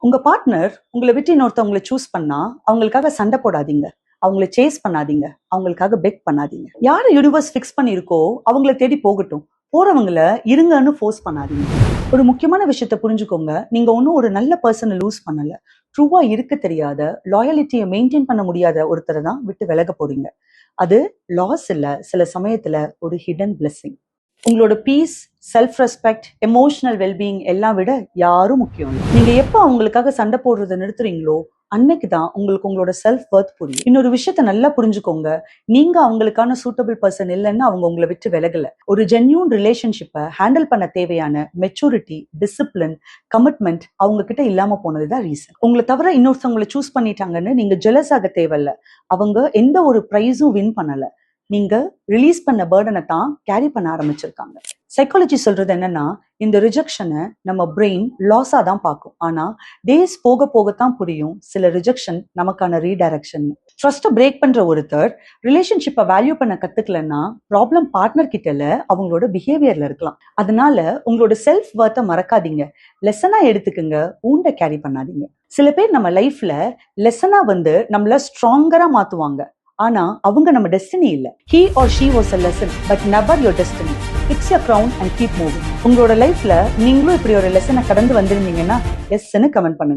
உங்க பார்ட்னர் உங்களை விட்டு இன்னொருத்தவங்களை சூஸ் பண்ணா அவங்களுக்காக சண்டை போடாதீங்க, அவங்கள சேஸ் பண்ணாதீங்க, அவங்களுக்காக பெக் பண்ணாதீங்க. யாரை யூனிவர்ஸ் ஃபிக்ஸ் பண்ணியிருக்கோ அவங்கள தேடி போகட்டும், போறவங்கள இருங்கன்னு ஃபோர்ஸ் பண்ணாதீங்க. ஒரு முக்கியமான விஷயத்த புரிஞ்சுக்கோங்க, நீங்க ஒன்றும் ஒரு நல்ல பர்சனை லூஸ் பண்ணல. ட்ரூவா இருக்க தெரியாத, லாயலிட்டியை மெயின்டைன் பண்ண முடியாத ஒருத்தரை தான் விட்டு விலக போறீங்க. அது லாஸ் இல்ல, சில சமயத்துல ஒரு ஹிடன் பிளெஸிங். உங்களோட peace, self respect, emotional wellbeing எல்லாம் விட யாரும் முக்கியம் இல்லை. நீங்க எப்போ அவங்களுக்காக சண்டை போடுறதை நிறுத்துறீங்களோ அன்னைக்கு தான் உங்களுக்கு உங்களோட செல்ஃப் வர்த் புரியும். இன்னொரு விஷயத்த நல்லா புரிஞ்சுக்கோங்க, நீங்க அவங்களுக்கான சூட்டபிள் பர்சன் இல்லைன்னு அவங்க உங்களை விட்டு விலகல. ஒரு ஜென்யூன் ரிலேஷன்ஷிப்பை ஹேண்டில் பண்ண தேவையான மெச்சூரிட்டி, டிசிப்ளின், கமிட்மெண்ட் அவங்க கிட்ட இல்லாம போனதுதான் ரீசன். உங்களை தவிர இன்னொருத்தவங்களை சூஸ் பண்ணிட்டாங்கன்னு நீங்க ஜெலஸ் ஆக தேவையில்ல. அவங்க எந்த ஒரு பிரைஸும் வின் பண்ணல, நீங்க ரிலீஸ் பண்ண பேர்டனை தான் கேரி பண்ண ஆரம்பிச்சிருக்காங்க. சைக்காலஜி சொல்றது என்னன்னா, இந்த ரிஜெக்ஷனை நம்ம பிரெயின் லாஸா தான் பார்க்கும். ஆனா டேஸ் போக போகத்தான் புரியும் சில ரிஜெக்ஷன் நமக்கான ரீடைரக்ஷன். ட்ரஸ்ட்டை பிரேக் பண்ற ஒருத்தர் ரிலேஷன்ஷிப்பை வேல்யூ பண்ண கத்துக்கலன்னா ப்ராப்ளம் பார்ட்னர் கிட்ட இல்ல, அவங்களோட பிஹேவியர்ல இருக்கலாம். அதனால உங்களோட செல்ஃப் வர்த்தை மறக்காதீங்க, லெசனா எடுத்துக்குங்க, ஊண்ட கேரி பண்ணாதீங்க. சில பேர் நம்ம லைஃப்ல லெசனா வந்து நம்மள ஸ்ட்ராங்கரா மாத்துவாங்க, ஆனா அவங்க நம்ம டெஸ்டினி இல்ல. He or she was a lesson but never your destiny. Fix your crown and keep moving. உங்களோட லைஃப்ல நீங்களும் இப்படி ஒரு லெசனை கடந்து வந்திருந்தீங்கன்னா எஸ்ன்னு கமெண்ட் பண்ணுங்க.